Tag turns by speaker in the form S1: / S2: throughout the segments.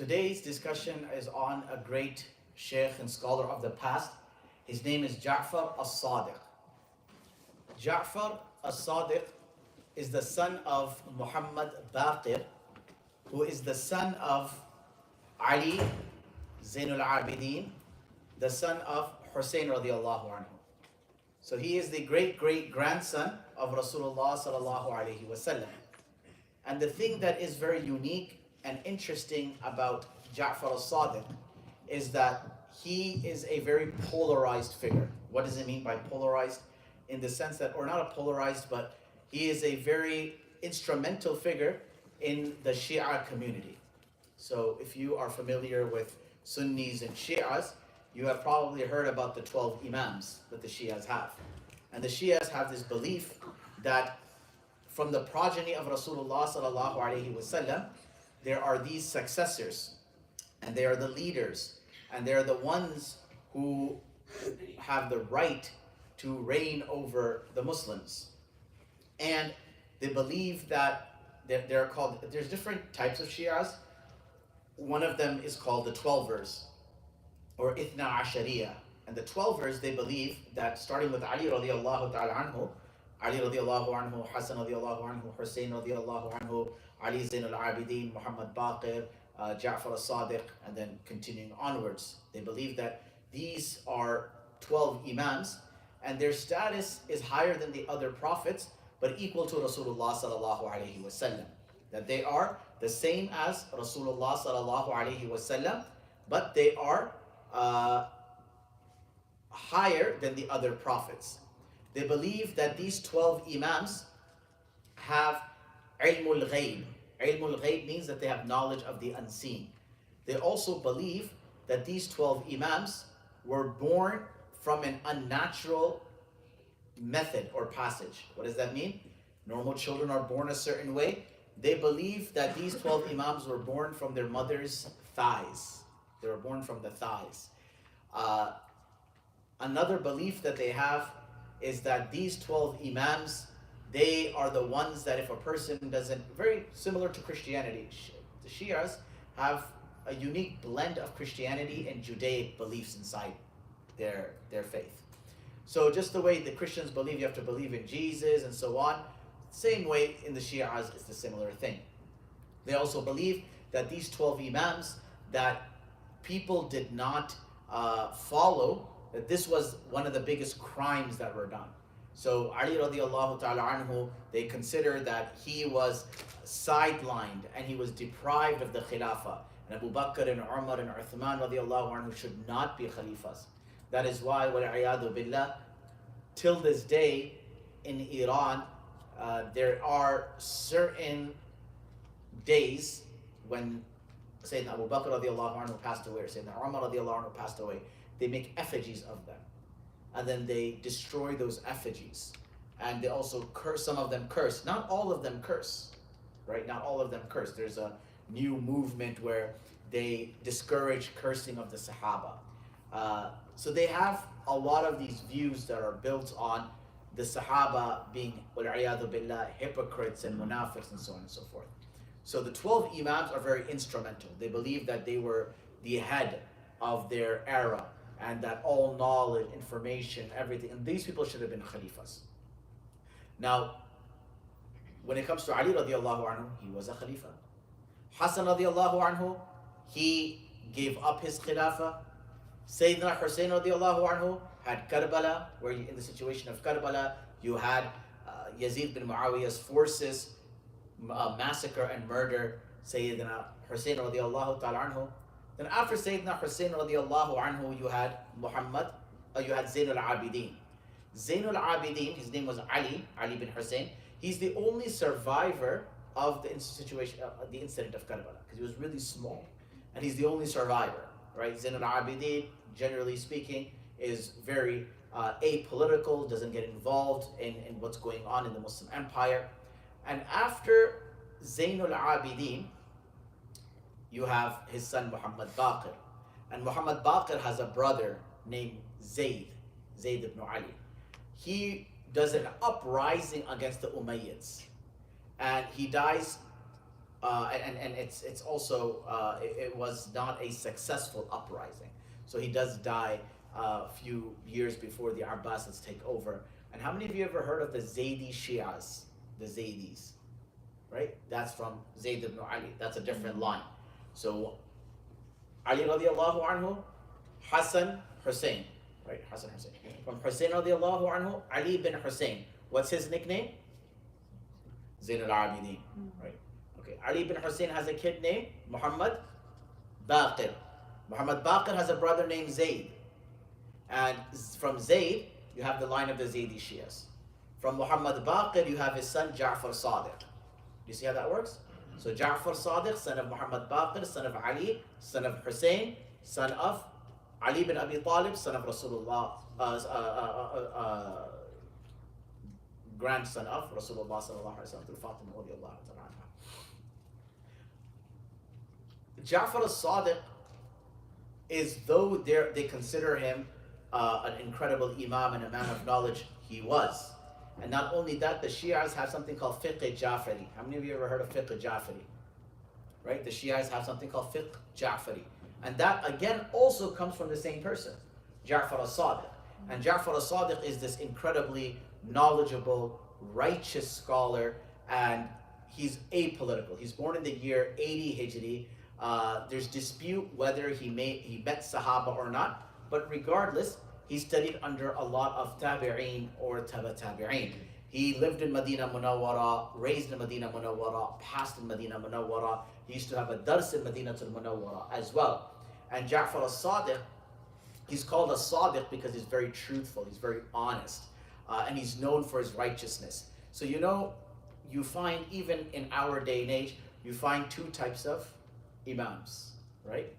S1: Today's discussion is on a great sheikh and scholar of the past. His name is Jaʿfar as-Sādiq. Jaʿfar as-Sādiq is the son of Muhammad Baqir, who is the son of Ali Zainul Abidin, the son of Hussein radiallahu anhu. So he is the great-great-grandson of Rasulullah sallallahu alayhi wasallam. And the thing that is very unique and interesting about Jaʿfar as-Sādiq is that he is a very polarized figure. What does it mean by polarized? In the sense that, or not a polarized, but he is a very instrumental figure in the Shia community. So if you are familiar with Sunnis and Shias, you have probably heard about the 12 Imams that the Shias have. And the Shias have this belief that from the progeny of Rasulullah sallallahu alaihi wasallam, there are these successors, and they are the leaders, and they are the ones who have the right to reign over the Muslims. And they believe that they're called, there's different types of Shias. One of them is called the Twelvers, or Ithna Ashariya. And the Twelvers, they believe that starting with Ali radiallahu ta'ala anhu, Ali radiallahu anhu, Hassan radiallahu anhu, Hussein radiallahu anhu, Ali Zainul Abidin, Muhammad Baqir, Jaʿfar as-Sādiq, and then continuing onwards. They believe that these are 12 Imams, and their status is higher than the other prophets, but equal to Rasulullah sallallahu alaihi wasallam. That they are the same as Rasulullah sallallahu alaihi wasallam, but they are higher than the other prophets. They believe that these 12 Imams have ilmul ghayb. Ilmul ghayb means that they have knowledge of the unseen. They also believe that these 12 Imams were born from an unnatural method or passage. What does that mean? Normal children are born a certain way. They believe that these 12 Imams were born from their mother's thighs. They were born from the thighs. Another belief that they have is that these 12 Imams, they are the ones that if a person doesn't, very similar to Christianity, the Shias have a unique blend of Christianity and Judaic beliefs inside their faith. So just the way the Christians believe you have to believe in Jesus and so on, same way in the Shias is the similar thing. They also believe that these 12 Imams, that people did not follow, that this was one of the biggest crimes that were done. So Ali radiallahu ta'ala anhu, they consider that he was sidelined and he was deprived of the Khilafah. And Abu Bakr and Umar and Uthman radiallahu anhu should not be Khalifas. That is why, wal-'iyadu billah, till this day in Iran, there are certain days when Sayyidina Abu Bakr radiallahu anhu passed away, or Sayyidina Umar radiallahu anhu passed away, they make effigies of them. And then they destroy those effigies. And they also curse, some of them curse. Not all of them curse, right? Not all of them curse. There's a new movement where they discourage cursing of the Sahaba. So they have a lot of these views that are built on the Sahaba being, wal-'iyadu billah, hypocrites and munafiqs and so on and so forth. So the 12 Imams are very instrumental. They believe that they were the head of their era, and that all knowledge, information, everything, and these people should have been Khalifas. Now, when it comes to Ali radiallahu anhu, he was a Khalifa. Hassan radiallahu anhu, he gave up his Khilafah. Sayyidina Hussein radiallahu anhu had Karbala, where in the situation of Karbala, you had Yazid bin Muawiyah's forces massacre and murder Sayyidina Hussein radiallahu ta'ala anhu. Then after Sayyidina Hussein radiallahu anhu, you had Zainul Abidin. Zainul Abidin, his name was Ali bin Hussein. He's the only survivor of the incident of Karbala, because he was really small, and he's the only survivor, right? Zainul Abidin, generally speaking, is very apolitical, doesn't get involved in what's going on in the Muslim Empire. And after Zainul Abidin, you have his son Muhammad Baqir. And Muhammad Baqir has a brother named Zayd ibn Ali. He does an uprising against the Umayyads. And he dies and it's also it was not a successful uprising. So he does die a few years before the Abbasids take over. And how many of you ever heard of the Zaydi Shi'as, the Zaydis? Right? That's from Zayd ibn Ali. That's a different line. So Ali radiallahu anhu, Hassan, Hussein. Right? Hassan, Hussein. From Hussein radiallahu anhu, Ali bin Hussein. What's his nickname? Zayn al-Abidin. Right? Okay. Ali bin Hussein has a kid named Muhammad Baqir. Muhammad Baqir has a brother named Zayd. And from Zayd, you have the line of the Zaydi Shias. From Muhammad Baqir, you have his son Jaʿfar Sādiq. You see how that works? So Jaʿfar Sādiq, son of Muhammad Baqir, son of Ali, son of Hussein, son of Ali bin Abi Talib, son of Rasulullah, grandson of Rasulullah sallallahu alaihi wasallam, through Fatima radiallahu anha. Jaʿfar al-Sādiq is, though they consider him an incredible imam and a man of knowledge, he was. And not only that, the Shias have something called fiqh Jaʿfari. How many of you ever heard of fiqh Jaʿfari? Right? The Shias have something called fiqh Jaʿfari. And that again also comes from the same person, Jaʿfar al-Sādiq. And Jaʿfar al-Sādiq is this incredibly knowledgeable, righteous scholar, and he's apolitical. He's born in the year 80 Hijri. There's dispute whether he met Sahaba or not, but regardless, he studied under a lot of tabi'een or tabi'een. He lived in Medina Munawwara, raised in Medina Munawwara, passed in Medina Munawwara. He used to have a dars in Medina Munawwara as well. And Jaʿfar al-Sādiq, he's called as-Sādiq because he's very truthful, he's very honest, and he's known for his righteousness. So you find even in our day and age, you find two types of imams, right?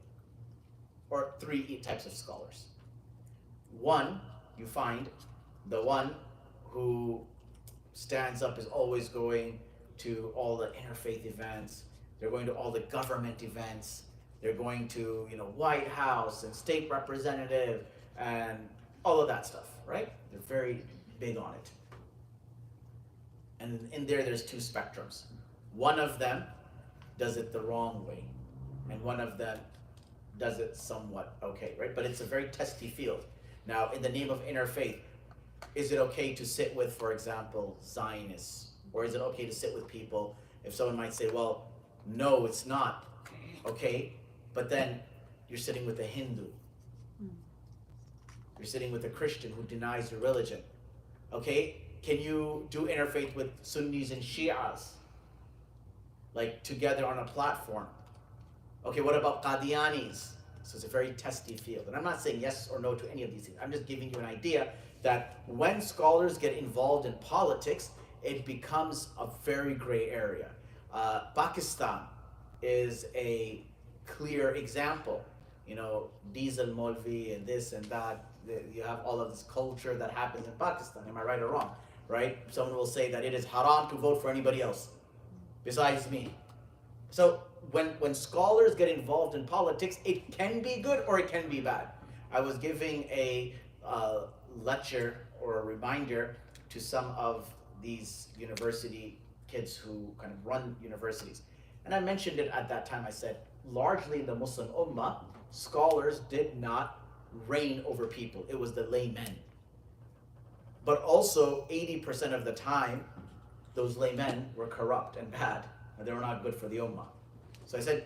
S1: Or three types of scholars. One, you find the one who stands up, is always going to all the interfaith events. They're going to all the government events. They're going to, White House and state representative and all of that stuff, right? They're very big on it. And in there's two spectrums. One of them does it the wrong way, and one of them does it somewhat okay, right? But it's a very testy field. Now, in the name of interfaith, is it okay to sit with, for example, Zionists? Or is it okay to sit with people, if someone might say, well, no, it's not, okay? But then you're sitting with a Hindu. You're sitting with a Christian who denies your religion, okay? Can you do interfaith with Sunnis and Shias? Like together on a platform? Okay, what about Qadianis? So it's a very testy field. And I'm not saying yes or no to any of these things. I'm just giving you an idea that when scholars get involved in politics, it becomes a very gray area. Pakistan is a clear example. Diesel Molvi and this and that. You have all of this culture that happens in Pakistan. Am I right or wrong? Right? Someone will say that it is haram to vote for anybody else besides me. So when scholars get involved in politics, it can be good or it can be bad. I was giving a lecture or a reminder to some of these university kids who kind of run universities. And I mentioned it at that time. I said, largely in the Muslim Ummah, scholars did not reign over people. It was the laymen. But also 80% of the time, those laymen were corrupt and bad, and they were not good for the Ummah. So I said,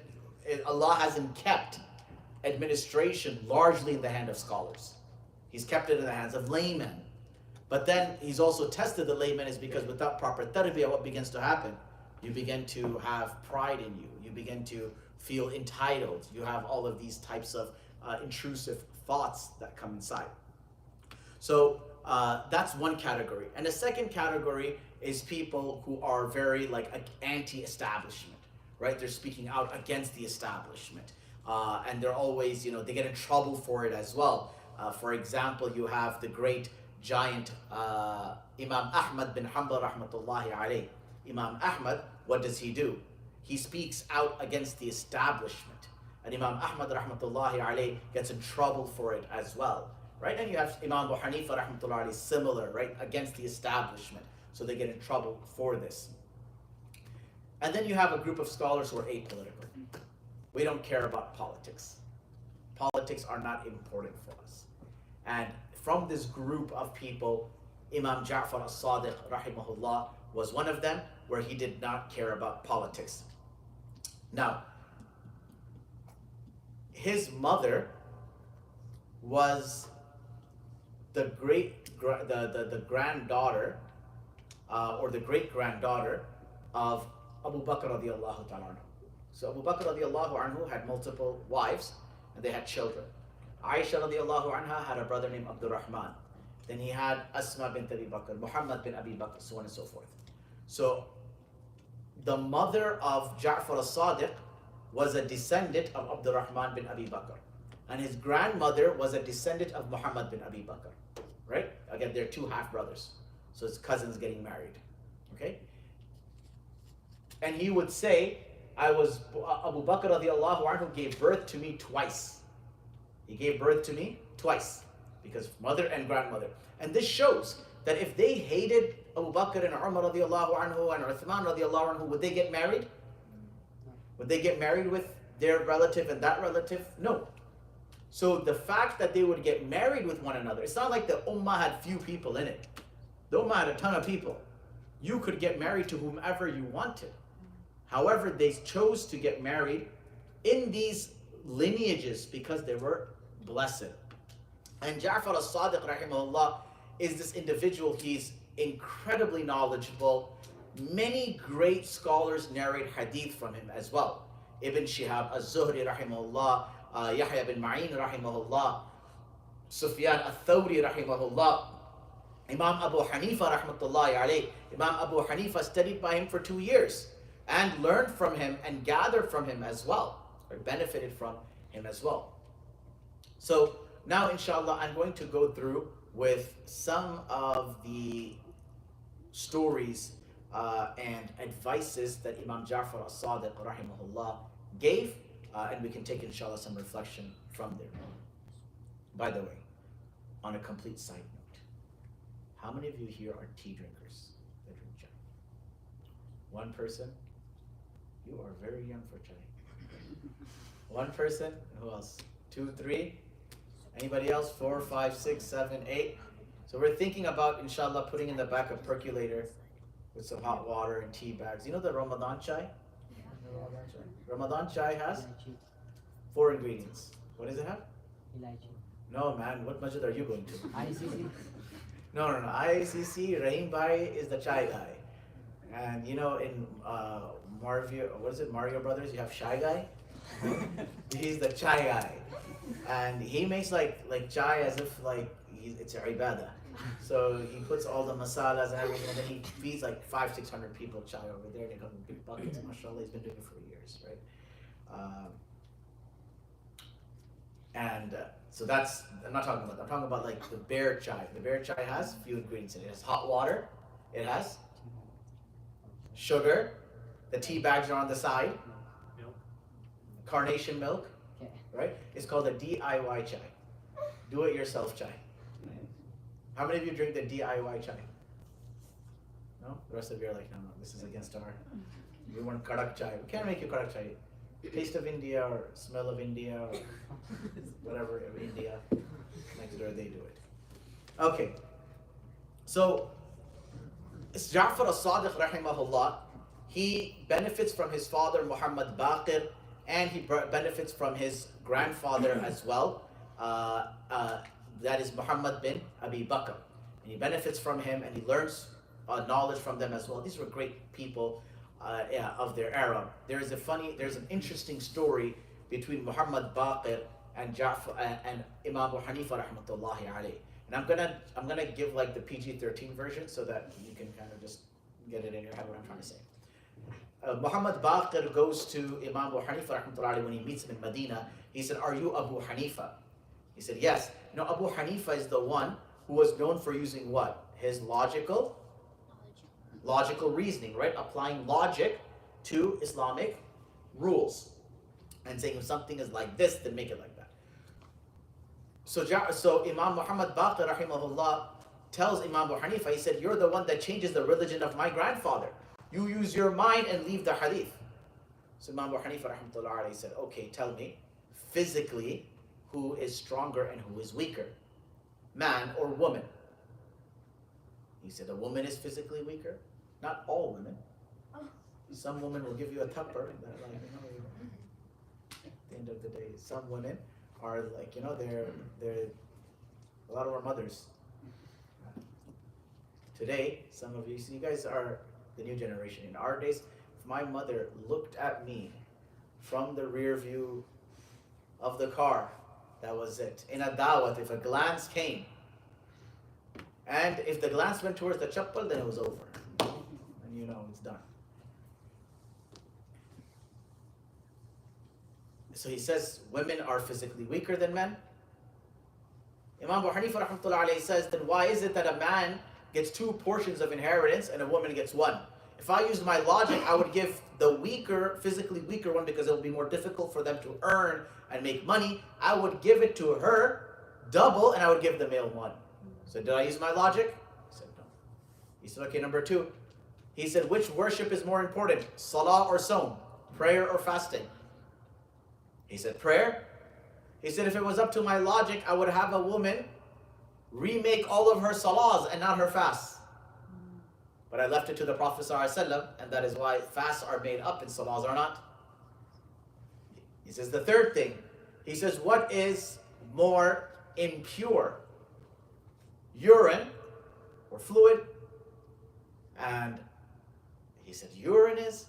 S1: Allah hasn't kept administration largely in the hand of scholars. He's kept it in the hands of laymen. But then he's also tested the laymen, is because without proper tarbiyah, what begins to happen? You begin to have pride in you. You begin to feel entitled. You have all of these types of intrusive thoughts that come inside. So that's one category. And the second category is people who are very anti-establishment, right? They're speaking out against the establishment. And they're always, they get in trouble for it as well. For example, you have the great giant Imam Ahmad bin Hanbal rahmatullahi alayh. Imam Ahmad, what does he do? He speaks out against the establishment. And Imam Ahmad rahmatullahi alayh gets in trouble for it as well, right? And you have Imam Abu Hanifa rahmatullahi alayh, similar, right? Against the establishment. So they get in trouble for this. And then you have a group of scholars who are apolitical. We don't care about politics. Politics are not important for us. And from this group of people, Imam Jaʿfar as-Sādiq rahimahullah was one of them, where he did not care about politics. Now, his mother was the granddaughter or the great-granddaughter of Abu Bakr radiallahu ta'ala anhu. So Abu Bakr radiallahu anhu had multiple wives and they had children. Aisha radiallahu anha had a brother named Abdul Rahman. Then he had Asma bint Abi Bakr, Muhammad bin Abi Bakr, so on and so forth. So the mother of Jaʿfar as-Sādiq was a descendant of Abdul Rahman bin Abi Bakr. And his grandmother was a descendant of Muhammad bin Abi Bakr. Right? Again, they're two half-brothers. So his cousins getting married. Okay? And he would say, Abu Bakr radiallahu anhu gave birth to me twice. He gave birth to me twice. Because mother and grandmother. And this shows that if they hated Abu Bakr and Umar radiallahu anhu and Uthman radiallahu anhu, would they get married? Would they get married with their relative and that relative? No. So the fact that they would get married with one another, it's not like the ummah had few people in it. The ummah had a ton of people. You could get married to whomever you wanted. However, they chose to get married in these lineages because they were blessed. And Jaʿfar as-Sādiq rahimahullah is this individual. He's incredibly knowledgeable. Many great scholars narrate hadith from him as well. Ibn Shihab az-Zuhri rahimahullah, Yahya bin Ma'in rahimahullah, Sufyan al-Thawri rahimahullah, Imam Abu Hanifa rahmatullahi alayh. Imam Abu Hanifa studied by him for 2 years and learned from him and gathered from him as well, or benefited from him as well. So now inshallah I'm going to go through with some of the stories and advices that Imam Jaʿfar as-Sādiq rahimahullah gave, and we can take inshallah some reflection from there. By the way, on a complete side note, how many of you here are tea drinkers that drink chai? One person? You are very young for chai. One person? Who else? 2, 3? Anybody else? 4, 5, 6, 7, 8? So we're thinking about inshallah putting in the back a percolator with some hot water and tea bags. You know the Ramadan chai? Ramadan chai has 4 ingredients. What does it have? No man, what masjid are you going to?
S2: ICC.
S1: No. ICC, Rahim Bhai is the chai guy. And you know in Mario Brothers, you have Shy Guy? He's the chai guy. And he makes like chai as if it's a ibadah. So he puts all the masalas and everything, and then he feeds like 500-600 people chai over there. They come in big buckets. Mashallah, he's been doing it for years, right? So that's, I'm not talking about that. I'm talking about like the bear chai. The bear chai has a few ingredients in it. It has hot water. It has sugar. The tea bags are on the side. Carnation milk. Right? It's called a DIY chai. Do it yourself chai. How many of you drink the DIY chai? No? The rest of you are like, no, this is against our, we want kadak chai. We can't make you kadak chai. Taste of India or smell of India or whatever of India. Next door they do it. Okay. So, Jaʿfar as-Sādiq rahimahullah, he benefits from his father Muhammad Baqir, and he benefits from his grandfather as well. That is Muhammad bin Abi Bakr. And he benefits from him and he learns knowledge from them as well. These were great people of their era. There's an interesting story between Muhammad Baqir and Jaʿfar and Imam Abu Hanifa rahmatullahi alayh. And I'm gonna give like the PG-13 version so that you can kind of just get it in your head what I'm trying to say. Muhammad Baqir goes to Imam Abu Hanifa rahmatullahi alayhi when he meets him in Medina. He said, "Are you Abu Hanifa?" He said, "Yes." You know, Abu Hanifa is the one who was known for using what? His logical reasoning, right? Applying logic to Islamic rules and saying if something is like this, then make it like that. So Imam Muhammad Baqir rahimahullah tells Imam Abu Hanifa, he said, "You're the one that changes the religion of my grandfather. You use your mind and leave the hadith. So Imam Abu Hanifa rahmatullahi alayhi said, okay, tell me, physically, who is stronger and who is weaker? Man or woman? He said, a woman is physically weaker. Not all women. Some women will give you a thupper. At the end of the day, some women are like, they're a lot of our mothers. Today, some of you, see, you guys are the new generation. In our days, if my mother looked at me from the rear view of the car, that was it. In a dawat, if a glance came, and if the glance went towards the chappal, then it was over. And it's done. So he says, women are physically weaker than men. Imam Abu Hanifa rahmatullahi alayhi says, then why is it that a man gets 2 portions of inheritance and a woman gets 1? If I used my logic, I would give the weaker, physically weaker one, because it will be more difficult for them to earn and make money. I would give it to her double, and I would give the male 1. So did I use my logic? He said no. He said, okay, number 2. He said, which worship is more important? Salah or Sawm? Prayer or fasting? He said, prayer. He said, if it was up to my logic, I would have a woman remake all of her salahs and not her fasts. But I left it to the Prophet ﷺ, and that is why fasts are made up and salahs are not. He says the third thing. He says, what is more impure? Urine or fluid? And he said, urine is?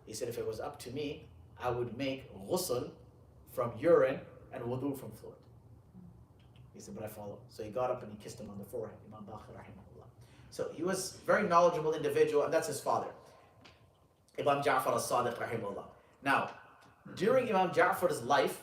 S1: He said, if it was up to me, I would make ghusl from urine and wudu from fluid. He said, but I follow. So he got up and he kissed him on the forehead. Imam Baqir rahimahullah. So he was a very knowledgeable individual, and that's his father, Imam Jaʿfar as-Sādiq rahimahullah. Now, during Imam Jaʿfar's life,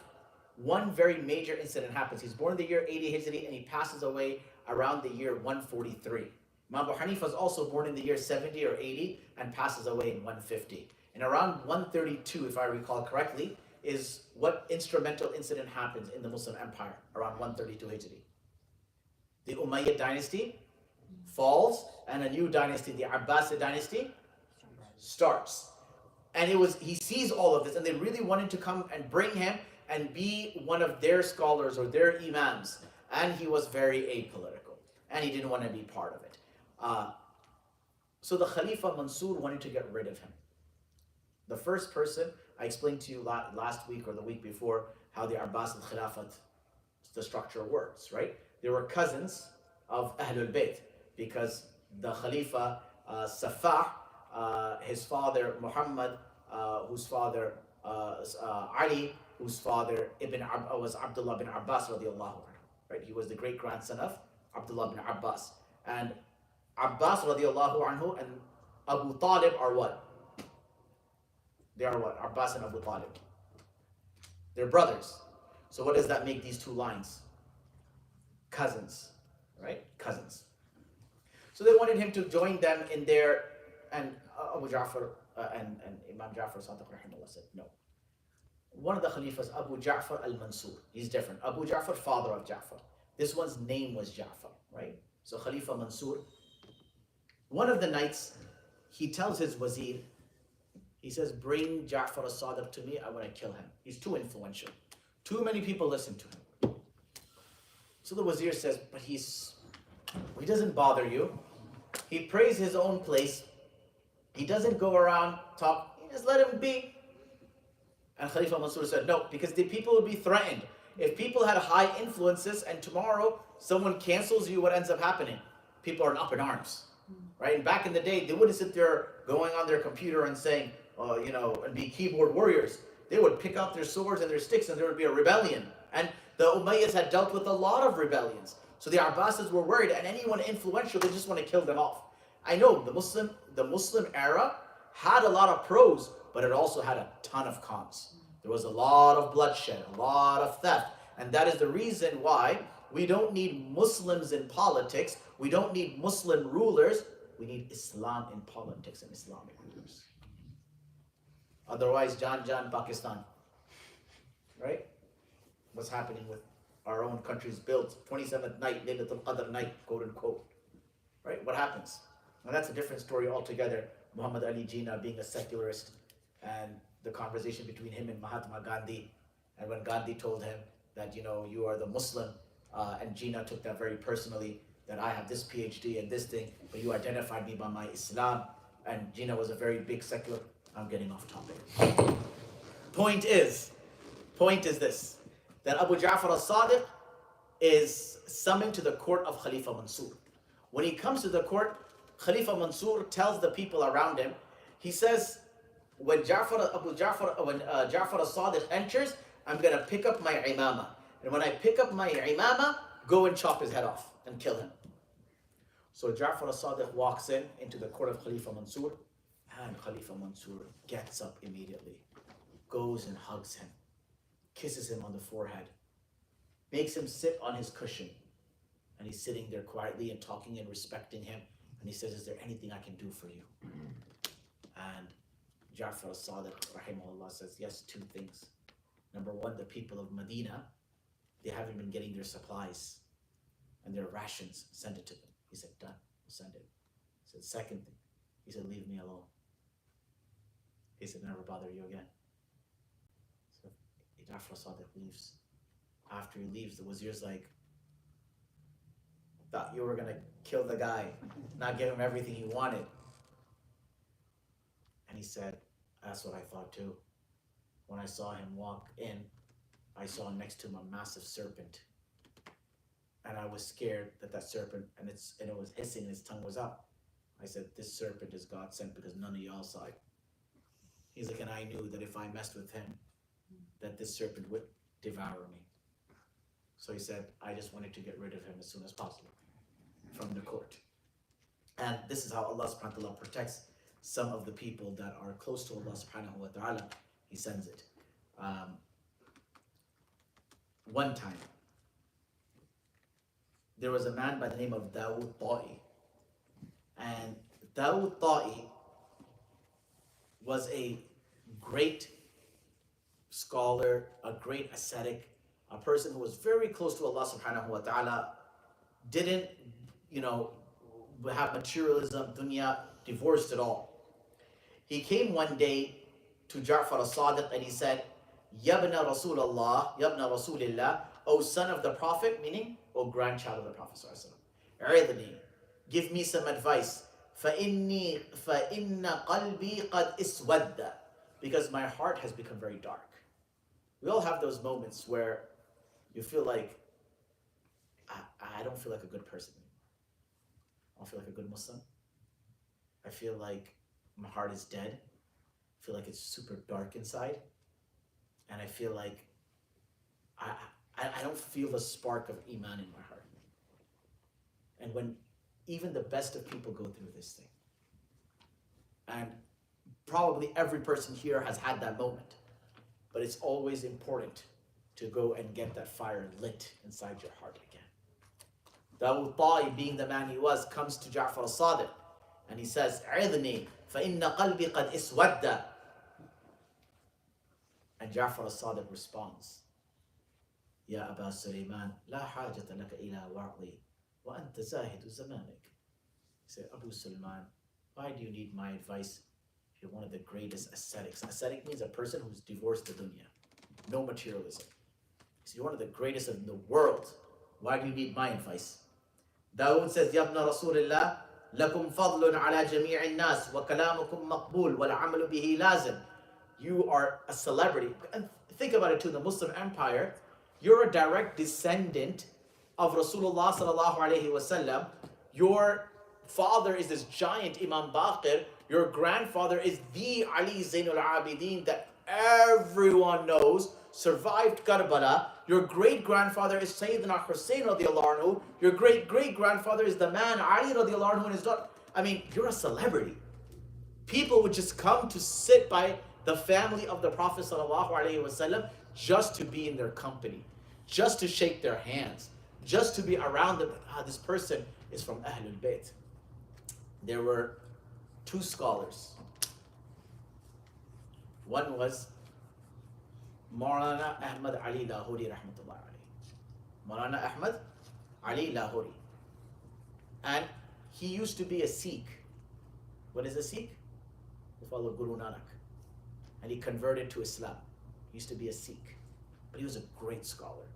S1: one very major incident happens. He's born in the year 80 Hijri and he passes away around the year 143. Imam Abu Hanifa is also born in the year 70 or 80 and passes away in 150. And around 132, if I recall correctly, is what instrumental incident happens in the Muslim Empire around 132 Hijri. The Umayyad dynasty falls and a new dynasty, the Abbasid dynasty, starts. And he sees all of this, and they really wanted to come and bring him and be one of their scholars or their imams. And he was very apolitical, and he didn't want to be part of it. So the Khalifa Mansur wanted to get rid of him. The first person, I explained to you last week or the week before how the Abbasid Khilafat, the structure works, right? They were cousins of Ahlul Bayt, because the Khalifa Safah, his father Muhammad, whose father Ali, whose father was Abdullah bin Abbas radiallahu anhu, right? He was the great grandson of Abdullah bin Abbas. And Abbas radiallahu anhu and Abu Talib are what? They are what? Abbas and Abu Talib. They're brothers. So what does that make these two lines? Cousins, right? Cousins. So they wanted him to join them in their, and Abu Jaʿfar and Imam Jaʿfar Sādiq rahimahullah said no. One of the Khalifas, Abu Jaʿfar al-Mansur, he's different. Abu Jaʿfar, father of Jaʿfar. This one's name was Jaʿfar, right? So Khalifa Mansur, one of the nights, he tells his wazir, he says, bring Jaʿfar as-Sādiq to me, I want to kill him. He's too influential. Too many people listen to him. So the wazir says, but he doesn't bother you. He prays his own place. He doesn't go around talk. You just let him be. And Khalifa Mansur said, no, because the people would be threatened. If people had high influences and tomorrow someone cancels you, what ends up happening? People are up in arms, right? And back in the day, they wouldn't sit there going on their computer and saying, and be keyboard warriors. They would pick out their swords and their sticks and there would be a rebellion. And the Umayyads had dealt with a lot of rebellions. So the Abbasids were worried, and anyone influential, they just want to kill them off. I know the Muslim era had a lot of pros, but it also had a ton of cons. There was a lot of bloodshed, a lot of theft. And that is the reason why we don't need Muslims in politics. We don't need Muslim rulers. We need Islam in politics and Islamic rulers. Otherwise, Jan Pakistan, right? What's happening with our own country's built 27th night, Laylatul Qadr night, quote unquote, right? What happens? Well, that's a different story altogether. Muhammad Ali Jinnah being a secularist, and the conversation between him and Mahatma Gandhi, and when Gandhi told him that, you are the Muslim, and Jinnah took that very personally, that I have this PhD and this thing, but you identified me by my Islam, and Jinnah was a very big secular. I'm getting off topic. Point is this, that Abu Jaʿfar as-Sādiq is summoned to the court of Khalifa Mansur. When he comes to the court, Khalifa Mansur tells the people around him, he says, when Jaʿfar as-Sādiq enters, I'm going to pick up my imama. And when I pick up my imama, go and chop his head off and kill him. So Jaʿfar as-Sādiq walks into the court of Khalifa Mansur, and Khalifa Mansur gets up immediately, goes and hugs him, kisses him on the forehead, makes him sit on his cushion, and he's sitting there quietly and talking and respecting him, and he says, is there anything I can do for you? And Jaʿfar as-Sādiq rahimahullah says, yes, two things. Number one, the people of Medina, they haven't been getting their supplies and their rations, send it to them. He said, done, we'll send it. He said, second thing, he said, leave me alone. He said, never bother you again. So Jaʿfar as-Sādiq leaves. After he leaves, the wazir's like, thought you were going to kill the guy, not give him everything he wanted. And he said, that's what I thought too. When I saw him walk in, I saw next to him a massive serpent. And I was scared that serpent, and it was hissing and his tongue was up. I said, this serpent is God sent because none of y'all saw it. He's like, and I knew that if I messed with him, that this serpent would devour me. So he said, I just wanted to get rid of him as soon as possible from the court. And this is how Allah subhanahu wa ta'ala protects some of the people that are close to Allah subhanahu wa ta'ala. He sends it. One time, there was a man by the name of Dawood Ta'i. And Dawood Ta'i was a great scholar, a great ascetic, a person who was very close to Allah subhanahu wa ta'ala, didn't, have materialism, dunya, divorced at all. He came one day to Jaʿfar as-Sādiq and he said, Yabna Rasulullah, Yabna Rasulillah, O son of the Prophet, meaning, O grandchild of the Prophet Sallallahu give me some advice. فَإِنَّ قَلْبِي قَدْ إِسْوَدَّ because my heart has become very dark. We all have those moments where you feel like, I don't feel like a good person anymore. I don't feel like a good Muslim. I feel like my heart is dead. I feel like it's super dark inside. And I feel like I don't feel the spark of Iman in my heart. And when even the best of people go through this thing, and probably every person here has had that moment, but it's always important to go and get that fire lit inside your heart again. Dawood Ta'i, being the man he was, comes to Jaʿfar as-Sādiq and he says, عِذْنِي فَإِنَّ قَلْبِي قَدْ إِسْوَدَّ and Jaʿfar as-Sādiq responds, يا أبا سليمان لا حاجة لك إلى وعظي وأنت زاهد زمانك. He said, Abu Sulaiman, why do you need my advice? You're one of the greatest ascetics. Ascetic means a person who's divorced the dunya. No materialism. He said, you're one of the greatest in the world. Why do you need my advice? Dawood says, يا ابن رسول الله لكم فضل على جميع الناس وكلامكم مقبول والعمل به لازم. You are a celebrity. And think about it too, the Muslim empire, you're a direct descendant of Rasulullah sallallahu alaihi wasallam. Your father is this giant Imam Baqir. Your grandfather is the Ali Zainul Abidin that everyone knows, survived Karbala. Your great-grandfather is Sayyidina Hussein radiallahu anhu. Your great-great-grandfather is the man Ali radiallahu anhu and his daughter. I mean, you're a celebrity. People would just come to sit by the family of the Prophet sallallahu alaihi wasallam just to be in their company, just to shake their hands, just to be around them. This person is from Ahlul Bayt. There were two scholars. One was Maulana Ahmad Ali Lahori rahmatullah alayhi. Maulana Ahmad Ali Lahori. And he used to be a Sikh. What is a Sikh? who followed Guru Nanak. And he converted to Islam. He used to be a Sikh, but he was a great scholar.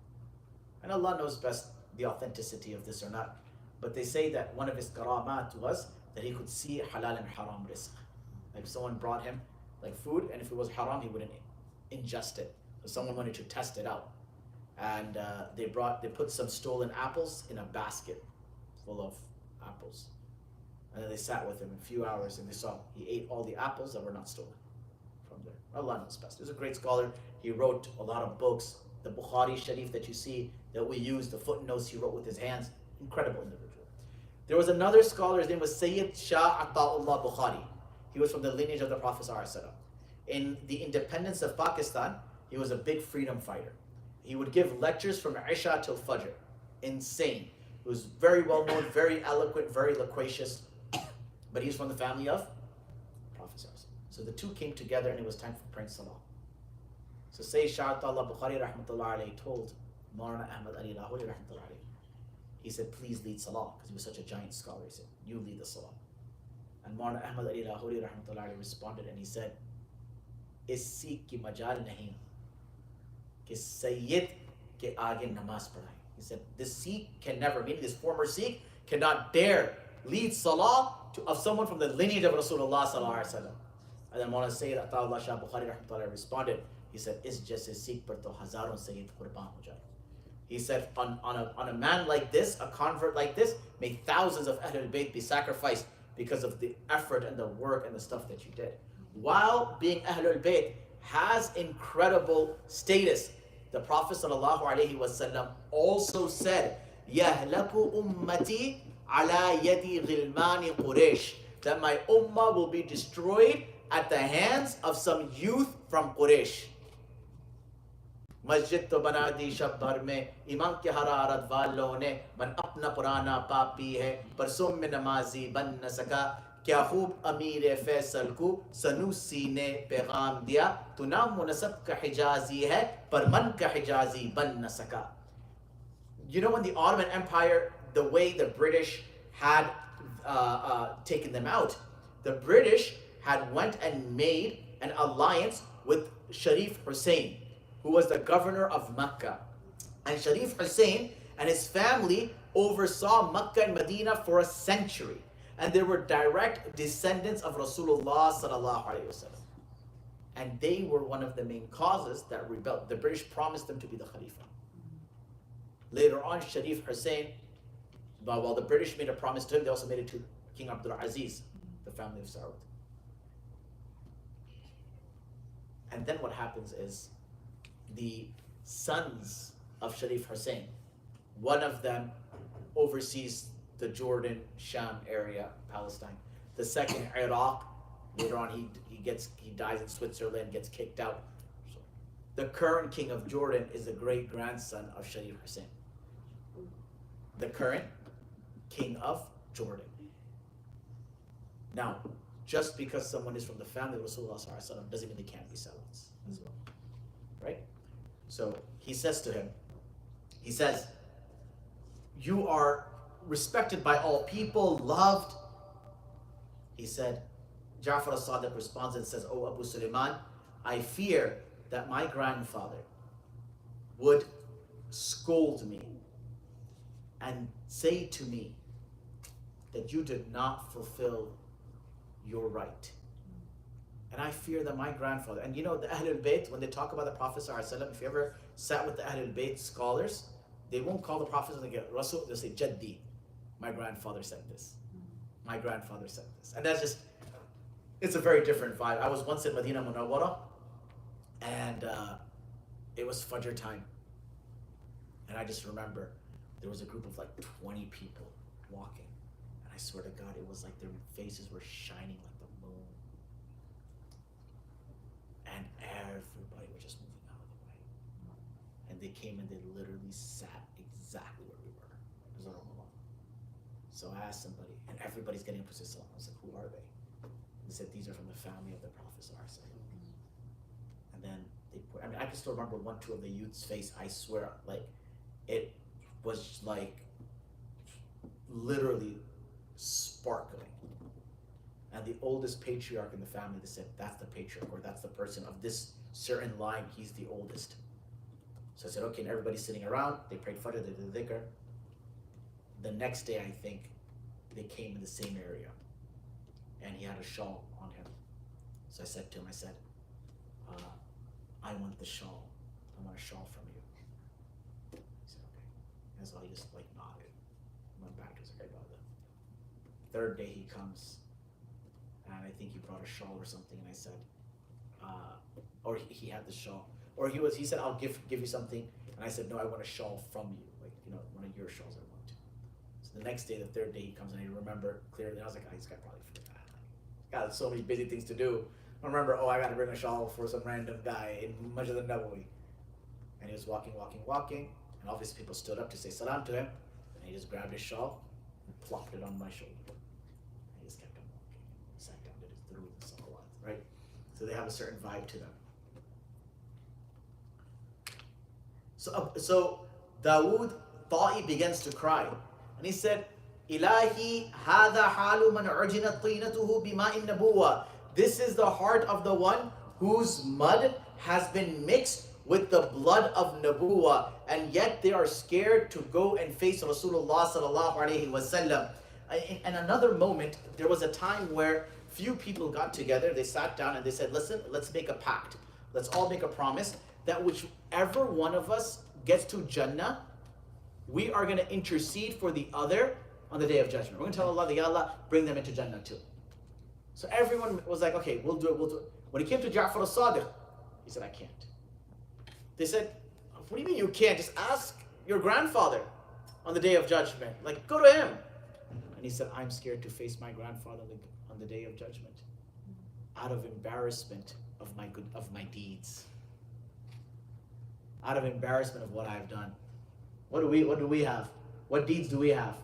S1: And Allah knows best the authenticity of this or not. But they say that one of his karamat was that he could see halal and haram rizq. Like someone brought him like food, and if it was haram, he wouldn't ingest it. So someone wanted to test it out. And they put some stolen apples in a basket full of apples. And then they sat with him in a few hours, and they saw he ate all the apples that were not stolen from there. Allah knows best. He was a great scholar. He wrote a lot of books. The Bukhari Sharif that you see, that we use, the footnotes he wrote with his hands, incredible individual. There was another scholar, his name was Sayyid Shah Ata'ullah Bukhari. He was from the lineage of the Prophet ﷺ. In the independence of Pakistan, he was a big freedom fighter. He would give lectures from Isha till Fajr. Insane. He was very well known, very eloquent, very loquacious. But he's from the family of Prophet ﷺ. So the two came together, and it was time for praying Salah. So Sayyid Shah Ata'ullah Bukhari rahmatullah alayhi told Maulana Ahmad Ali Lahori rahmatullah alayhi, he said, please lead Salah, because he was such a giant scholar. He said, you lead the Salah. And Maulana Ahmad Ali Lahori rahmatullah alayhi responded, and he said, is Sikh ki majal nahi कि Sayyid के आगे नमाज पढ़ाए. He said, this Sikh can never, meaning this former Sikh, cannot dare lead salah of someone from the lineage of Rasulullah sallallahu alaihi wasallam. And then Maulana Sayyid Ata'ullah Shah Bukhari rahmatullah responded, he said, is jaise Sikh par to hazaron Sayyid qurban ho jaye. He said, on a man like this, a convert like this, may thousands of Ahlul Bayt be sacrificed because of the effort and the work and the stuff that you did. While being Ahlul Bayt has incredible status, the Prophet ﷺ also said, يَهْلَكُ أُمَّتِي عَلَى يَدِي غِلْمَانِ قُرَيْشِ, that my ummah will be destroyed at the hands of some youth from Quraysh. मस्जिद तो बना दी शब भर में इमाम के हरारत वालों ने मन अपना पुराना पापी है पर सुम में नमाजी बन न सका क्या खूब अमीर फैसल को सनूसी ने पैगाम दिया तो नाम मुनसब का हिजाजी है पर मन का हिजाजी बन न सका. You know, when the Ottoman Empire, the way the British had taken them out, the British had went and made an alliance with Sharif Hussein, who was the governor of Mecca. And Sharif Hussein and his family oversaw Mecca and Medina for a century. And they were direct descendants of Rasulullah sallallahu alaihi wasallam. And they were one of the main causes that rebelled. The British promised them to be the Khalifa. Later on, Sharif Hussein, while the British made a promise to him, they also made it to King Abdul Aziz, the family of Saud. And then what happens is, the sons of Sharif Hussein, one of them oversees the Jordan, Sham area, Palestine. The second, Iraq. Later on, he dies in Switzerland, gets kicked out. So, the current king of Jordan is the great grandson of Sharif Hussein. The current king of Jordan. Now, just because someone is from the family of Rasulullah doesn't mean they can't be salafis as well, right? So he says to him, he says, you are respected by all people, loved. He said, Jaʿfar as-Sādiq responds and says, oh Abu Sulaiman, I fear that my grandfather would scold me and say to me that you did not fulfill your right. And I fear that my grandfather, and you know the Ahlul Bayt, when they talk about the Prophet ﷺ, if you ever sat with the Ahlul Bayt scholars, they won't call the Prophet Rasul, they'll say Jaddi, my grandfather said this. My grandfather said this. And that's just, it's a very different vibe. I was once in Medina Munawwara, and it was Fajr time. And I just remember there was a group of like 20 people walking. And I swear to God, it was like their faces were shining like the moon. And everybody was just moving out of the way. And they came and they literally sat exactly where we were. It was all alone. So I asked somebody, and everybody's getting a position. I was like, who are they? They said, these are from the family of the Prophet. And then they put, I mean, I can still remember two of the youth's face. I swear, like, it was like literally sparkling. And the oldest patriarch in the family, they said, that's the patriarch, or that's the person of this certain line, he's the oldest. So I said, okay, and everybody's sitting around, they prayed Fajr, they did the dhikr. The next day, I think, they came in the same area. And he had a shawl on him. So I said to him, I said, I want the shawl. I want a shawl from you. He said, okay. And so he just like nodded. Went back to his okay, brother. Third day he comes, and I think he brought a shawl or something, and I said, or he had the shawl. Or he said, I'll give you something. And I said, no, I want a shawl from you. Like, one of your shawls I want. So the next day, the third day he comes, and I remember clearly. And I was like, this guy probably forgot. Got so many busy things to do. I remember, I got to bring a shawl for some random guy in Masjid al-Nabawi. And he was walking. And obviously people stood up to say salam to him. And he just grabbed his shawl and plopped it on my shoulder. And he just kept on walking. Sat down, did his durood and salawat, right? So they have a certain vibe to them. So Dawood Ta'i begins to cry. And he said, Ilahi hadha halu man urjinat tinatuhu bima'in nabuwa. This is the heart of the one whose mud has been mixed with the blood of Nabuwa, and yet they are scared to go and face Rasulullah sallallahu alaihi wasallam. In another moment, there was a time where few people got together, they sat down and they said, listen, let's make a pact. Let's all make a promise that whichever one of us gets to Jannah, we are going to intercede for the other on the Day of Judgment. We're going to tell Allah, Allah, bring them into Jannah too. So everyone was like, okay, we'll do it. When he came to Jaʿfar as-Sādiq, he said, I can't. They said, what do you mean you can't? Just ask your grandfather on the Day of Judgment. Like, go to him. And he said, I'm scared to face my grandfather on the Day of Judgment out of embarrassment of my deeds. Out of embarrassment of what I've done. What do we have? What deeds do we have?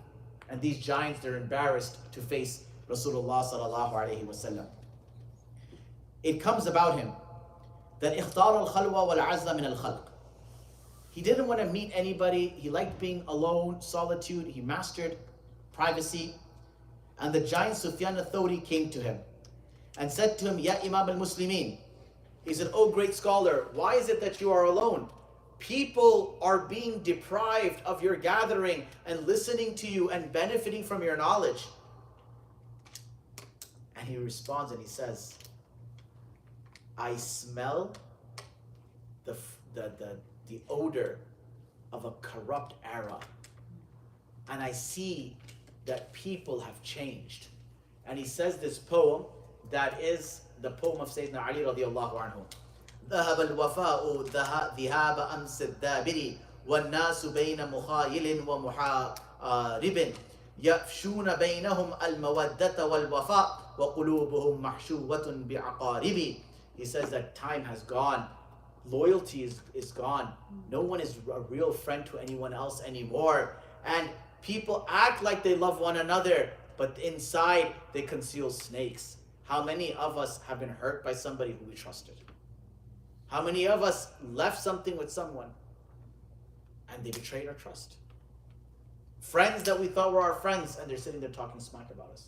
S1: And these giants, they're embarrassed to face Rasulullah sallallahu alaihi wasallam. It comes about him that اختار الخلوة والعزلة من الخلق. He didn't want to meet anybody. He liked being alone, solitude. He mastered privacy. And the giant Sufyan al-Thawri came to him and said to him, Ya Imam al-Muslimin. He said, oh great scholar, why is it that you are alone? People are being deprived of your gathering and listening to you and benefiting from your knowledge. And he responds and he says, I smell the odor of a corrupt era. And I see that people have changed. And he says this poem that is the poem of Sayyidina Ali radiallahu anhu. ذهب الوفاء ذهاب أمس الدابر والناس بين مخايل ومحارب يفشون بينهم المودة والوفاء وقلوبهم محشوة بعقارب. He says that time has gone. Loyalty is gone. No one is a real friend to anyone else anymore. And people act like they love one another, but inside they conceal snakes. How many of us have been hurt by somebody who we trusted? How many of us left something with someone and they betrayed our trust? Friends that we thought were our friends and they're sitting there talking smack about us.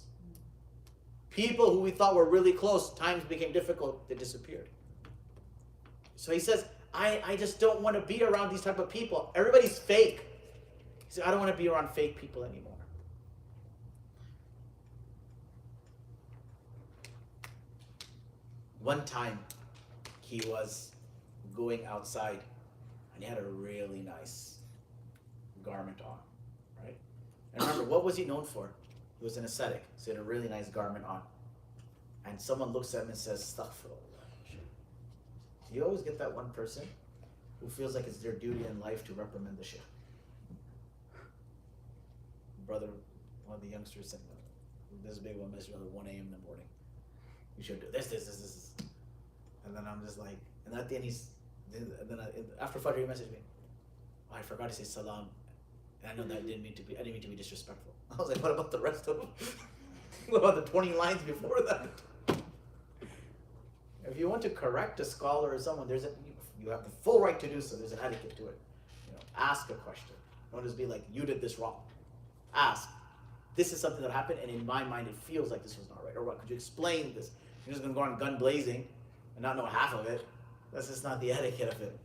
S1: People who we thought were really close, times became difficult, they disappeared. So he says, I just don't want to be around these type of people. Everybody's fake. He said, I don't want to be around fake people anymore. One time, he was going outside and he had a really nice garment on, right? And remember, what was he known for? He was an ascetic, so he had a really nice garment on. And someone looks at him and says, Astaghfirullah. You always get that one person who feels like it's their duty in life to reprimand the Shaykh. Brother, one of the youngsters said, this big one message at 1 a.m. in the morning. You should do this. And then I'm just like, and at the end after Fajr he messaged me, oh, I forgot to say salam. And I know that I didn't mean to be disrespectful. I was like, what about the rest of them? What about the 20 lines before that? If you want to correct a scholar or someone, you have the full right to do so. There's an etiquette to it. Ask a question. Don't just be like, you did this wrong. Ask. this is something that happened, and in my mind it feels like this was not right. Or what? Could you explain this? You're just going to go on gun blazing and not know half of it. That's just not the etiquette of it.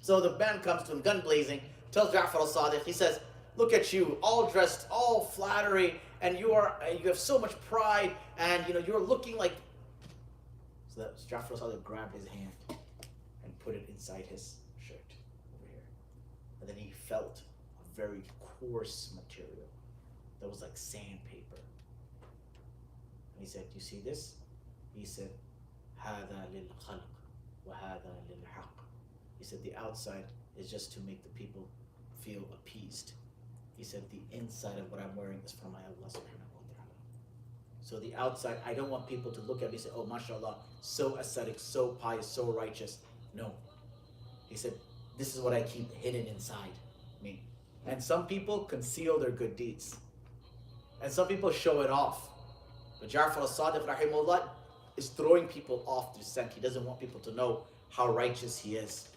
S1: So the man comes to him, gun blazing, tells Jaʿfar as-Sādiq, he says, look at you, all dressed, all flattery, and you have so much pride, and you're looking like. So that Jaʿfar as-Sādiq grabbed his hand and put it inside his shirt over here. And then he felt a very coarse material that was like sandpaper. And he said, you see this? He said, هذا للخلق وهذا للحق. He said the outside is just to make the people feel appeased. He said the inside of what I'm wearing is from my Allah subhanahu wa ta'ala. So the outside, I don't want people to look at me and say, oh mashallah, so ascetic, so pious, so righteous. No. He said, this is what I keep hidden inside me. And some people conceal their good deeds. And some people show it off. But Jaʿfar as-Sādiq rahimahullah is throwing people off the scent. He doesn't want people to know how righteous he is.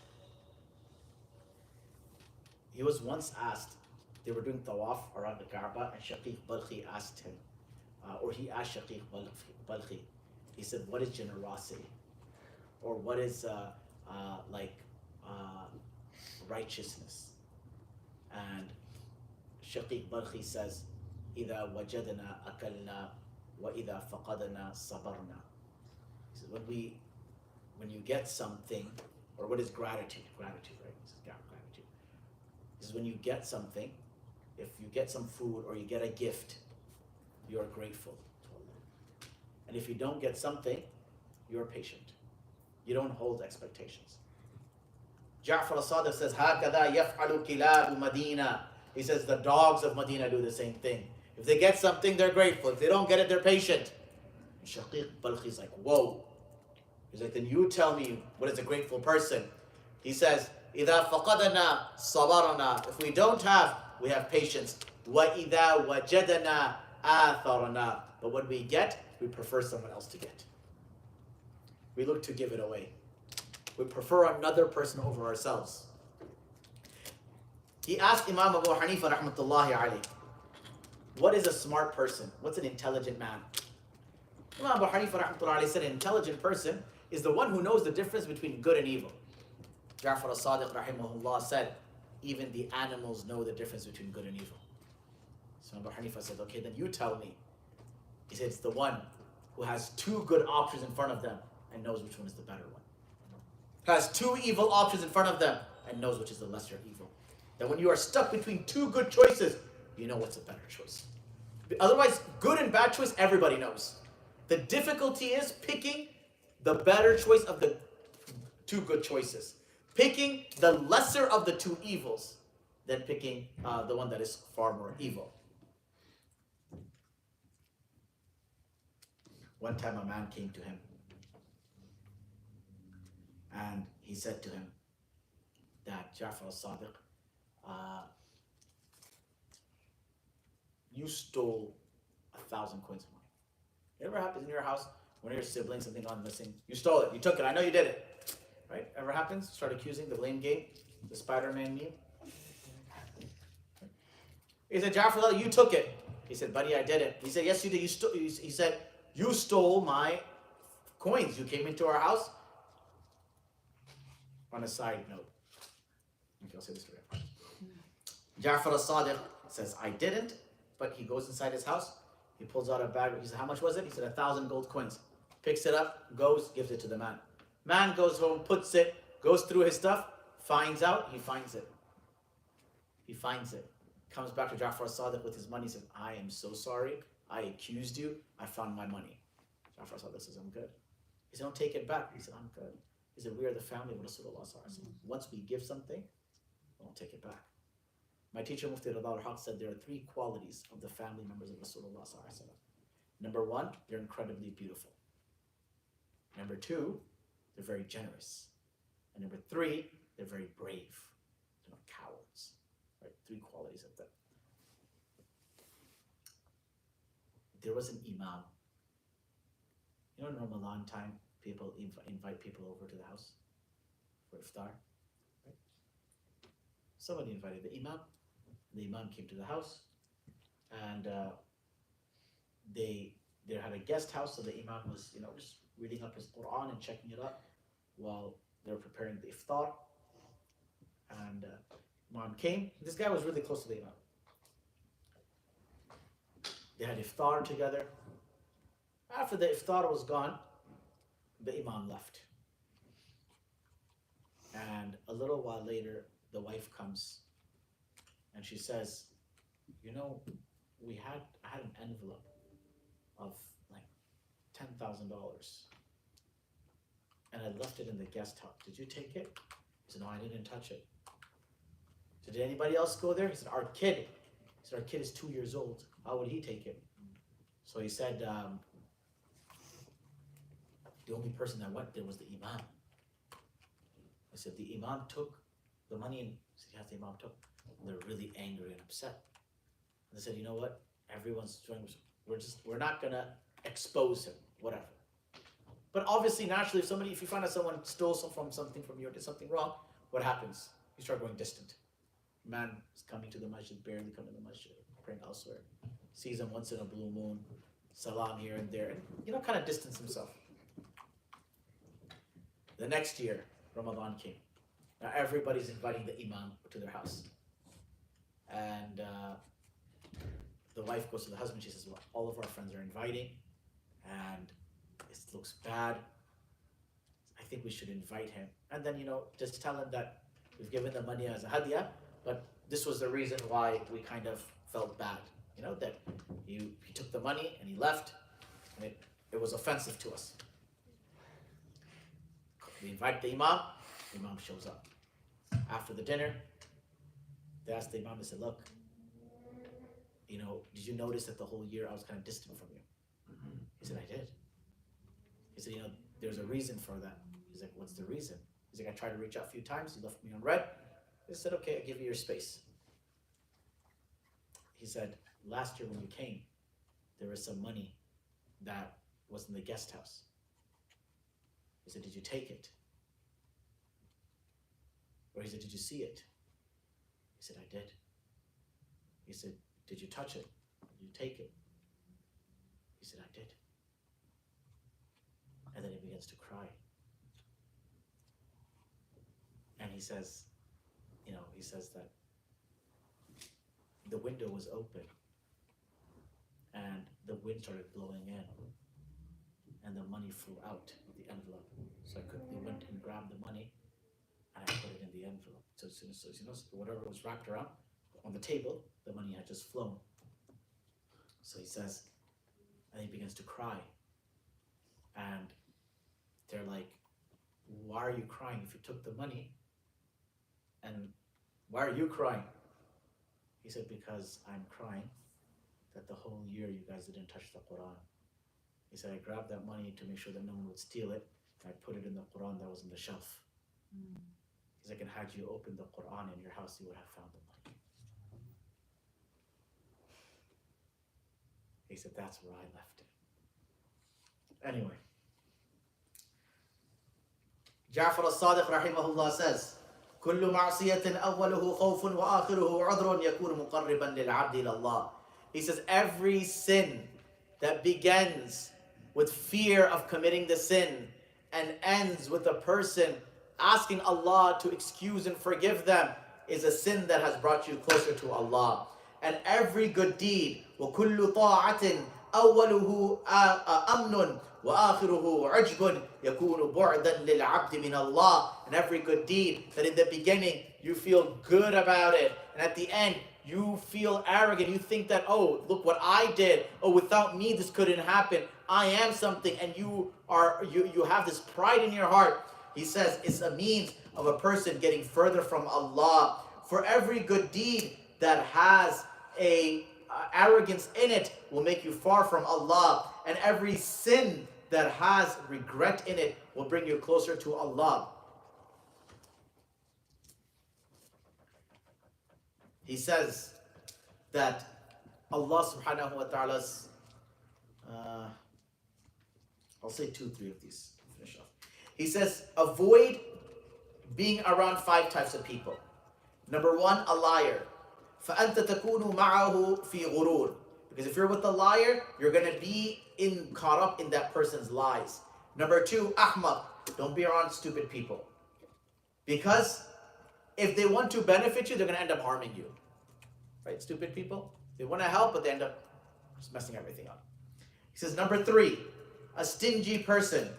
S1: He was once asked, they were doing tawaf around the Kaaba, and Shaqiq Balkhi asked him, or he asked Shaqiq Balkhi, he said, what is generosity? Or what is righteousness? And Shaqiq Balkhi says, إِذَا وَجَدْنَا أَكَلْنَا وَإِذَا فَقَدْنَا صَبَرْنَا. He said, when you get something, or what is gratitude? Gratitude, right? This is gratitude. This is when you get something, if you get some food or you get a gift, you're grateful to Allah. And if you don't get something, you're patient. You don't hold expectations. Jaʿfar as-Sādiq says, هَكَذَا يَفْعَلُ كِلَابُ مَدِينَةٍ. He says the dogs of Medina do the same thing. If they get something, they're grateful. If they don't get it, they're patient. And Shaqiq Balkhi is like, whoa. He's like, then you tell me what is a grateful person. He says, إِذَا فَقَدَنَا صَبَرَنَا. If we don't have, we have patience. وَإِذَا وَجَدَنَا آثَرَنَا. But when we get, we prefer someone else to get. We look to give it away. We prefer another person over ourselves. He asked Imam Abu Hanifa rahmatullahi alayhi, what is a smart person? What's an intelligent man? Imam Abu Hanifa rahmatullahi alayhi said an intelligent person is the one who knows the difference between good and evil. Jaʿfar as-Sādiq rahimahullah said, even the animals know the difference between good and evil. So Abu Hanifa said, okay, then you tell me. He said, it's the one who has two good options in front of them and knows which one is the better one. Has two evil options in front of them and knows which is the lesser evil. That when you are stuck between two good choices, you know what's a better choice. Otherwise, good and bad choice, everybody knows. The difficulty is picking the better choice of the two good choices. Picking the lesser of the two evils than picking the one that is far more evil. One time a man came to him and he said to him that Jaʿfar as-Sādiq, you stole 1,000 coins of money. It ever happens in your house when your sibling, something gone missing? You stole it, you took it, I know you did it. Right? Ever happens? Start accusing the blame game, the Spider-Man meme. He said, Jaʿfar, you took it. He said, buddy, I did it. He said, yes, you did. He said, you stole my coins. You came into our house. On a side note, okay, I'll say this story. Jaʿfar as-Sādiq says, I didn't, but he goes inside his house. He pulls out a bag. He said, how much was it? He said, 1,000 gold coins. Picks it up, goes, gives it to the man. Man goes home, puts it, goes through his stuff, finds out, he finds it. He finds it. Comes back to Jaʿfar as-Sādiq with his money. He says, I am so sorry. I accused you. I found my money. Jaʿfar as-Sādiq says, I'm good. He said, don't take it back. He said, I'm good. He said, we are the family of Rasulullah. Once we give something, we won't take it back. My teacher, Mufti MWK, said there are three qualities of the family members of Rasulullah. Number one, they're incredibly beautiful. Number two, they're very generous. And number three, they're very brave. They're not cowards. Right? Three qualities of them. There was an imam. You know, in Ramadan time, people invite people over to the house for iftar. Right? Somebody invited the imam. The imam came to the house, and they had a guest house, so the imam was just reading up his Qur'an and checking it up while they were preparing the iftar. And imam came. This guy was really close to the imam. They had iftar together. After the iftar was gone, the imam left. And a little while later, the wife comes and she says, I had an envelope of like $10,000 and I left it in the guest house. Did you take it? He said, no, I didn't touch it. So did anybody else go there? He said, our kid. He said, our kid is 2 years old. How would he take it? So he said, the only person that went there was the imam. I said, the imam took the money, and he said, yes, the imam took. And they're really angry and upset. And they said, you know what? Everyone's doing, we're not gonna expose him, whatever. But obviously, naturally, if you find out someone stole something from you or did something wrong, what happens? You start going distant. Man is coming to the masjid, barely coming to the masjid, praying elsewhere. Sees him once in a blue moon, salam here and there, and kind of distance himself. The next year, Ramadan came. Now everybody's inviting the imam to their house. And the wife goes to the husband, she says, well, all of our friends are inviting, and it looks bad. I think we should invite him. And then, just tell him that we've given the money as a hadiyah, but this was the reason why we kind of felt bad. That he took the money and he left, and it was offensive to us. We invite the imam shows up. After the dinner, they asked the imam, they said, look, did you notice that the whole year I was kind of distant from you? He said, I did. He said, there's a reason for that. He's like, what's the reason? He's like, I tried to reach out a few times, you left me on red. They said, okay, I'll give you your space. He said, last year when you came, there was some money that was in the guest house. He said, did you take it? Or he said, did you see it? He said, I did. He said, did you touch it? Did you take it? He said, I did. And then he begins to cry. And he says, that the window was open and the wind started blowing in and the money flew out of the envelope. So I quickly went and grabbed the money and I put it in the envelope. So as soon as whatever was wrapped around on the table, the money had just flown. So he says, and he begins to cry. And they're like, why are you crying if you took the money? And why are you crying? He said, because I'm crying that the whole year you guys didn't touch the Qur'an. He said, I grabbed that money to make sure that no one would steal it. And I put it in the Qur'an that was in the shelf. He's like, and had you opened the Qur'an in your house, you would have found the money. He said, that's where I left it. Anyway, Jaʿfar as-Sādiq rahimahullah says, كل معصية أوله خوف وآخره عذر يكون مقربا للعبد إلى الله. He says every sin that begins with fear of committing the sin and ends with a person asking Allah to excuse and forgive them is a sin that has brought you closer to Allah. And every good deed, وكل طاعة أوله أمن وآخره عجب يكون بعدا للعبد من الله. And every good deed that in the beginning you feel good about it, and at the end you feel arrogant, you think that, oh, look what I did, oh, without me this couldn't happen, I am something, and you have this pride in your heart. He says it's a means of a person getting further from Allah. For every good deed that has a arrogance in it will make you far from Allah, and every sin that has regret in it will bring you closer to Allah. He says that Allah subhanahu wa ta'ala's, I'll say 2-3 of these, finish off. He says, avoid being around 5 types of people. Number 1, a liar. فَأَنْتَ تَكُونُ مَعَهُ فِي غُرُورٍ. Because if you're with a liar, you're going to be caught up in that person's lies. Number 2, ahmaq. Don't be around stupid people. Because if they want to benefit you, they're going to end up harming you. Right? Stupid people. They want to help, but they end up just messing everything up. He says, number 3, a stingy person.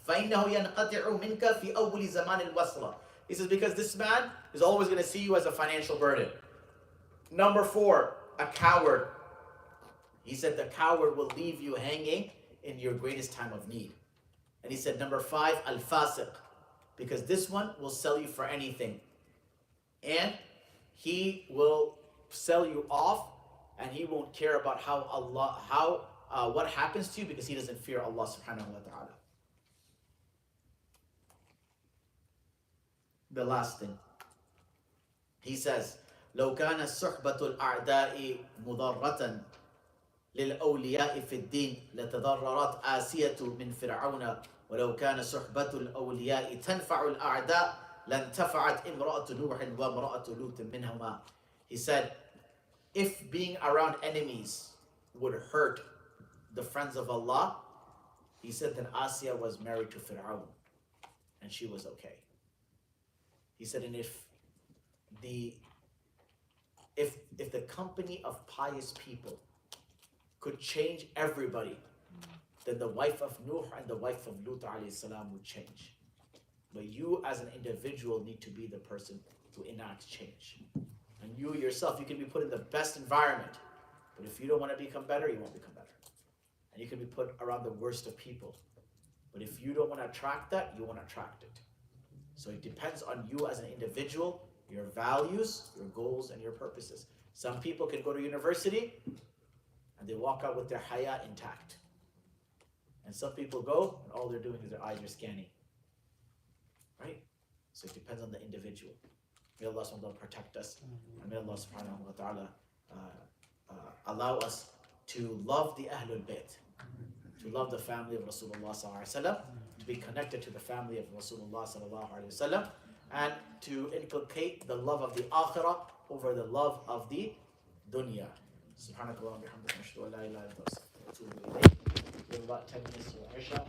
S1: فَإِنَّهُ يَنْقَطِعُ مِنْكَ فِي أَوَّلِ زَمَانِ الْوَصْلَةِ. He says, because this man is always going to see you as a financial burden. Number 4, a coward. He said the coward will leave you hanging in your greatest time of need. And he said, number 5, al-fasiq. Because this one will sell you for anything. And he will sell you off, and he won't care about what happens to you, because he doesn't fear Allah subhanahu wa ta'ala. The last thing. He says, لو كان صحبة الأعداء مضرة للأولياء في الدين لتضررت آسية من فرعون ولو كان صحبة الأولياء تنفع الأعداء لانتفعت امرأة نوح وامرأة لوط منهما. He said, if being around enemies would hurt the friends of Allah, he said then Asiya was married to Fir'aun and she was okay. He said, and if the company of pious people could change everybody, then the wife of Nuh and the wife of Lut alayhi salam would change. But you as an individual need to be the person who enacts change. And you yourself, you can be put in the best environment, but if you don't want to become better, you won't become better. And you can be put around the worst of people, but if you don't want to attract that, you won't attract it. So it depends on you as an individual, your values, your goals, and your purposes. Some people can go to university and they walk out with their haya intact. And some people go and all they're doing is their eyes are scanning. Right? So it depends on the individual. May Allah subhanahu wa ta'ala protect us. And may Allah subhanahu wa ta'ala allow us to love the Ahlul Bayt, to love the family of Rasulullah sallallahu alaihi wasallam, to be connected to the family of Rasulullah sallallahu alaihi wasallam, and to inculcate the love of the akhirah over the love of the dunya. Subhanakallah wa bihamdika, nashhadu an la ilaha illa anta, astaghfiruka wa atubu ilayk. We have about 10 minutes to Isha.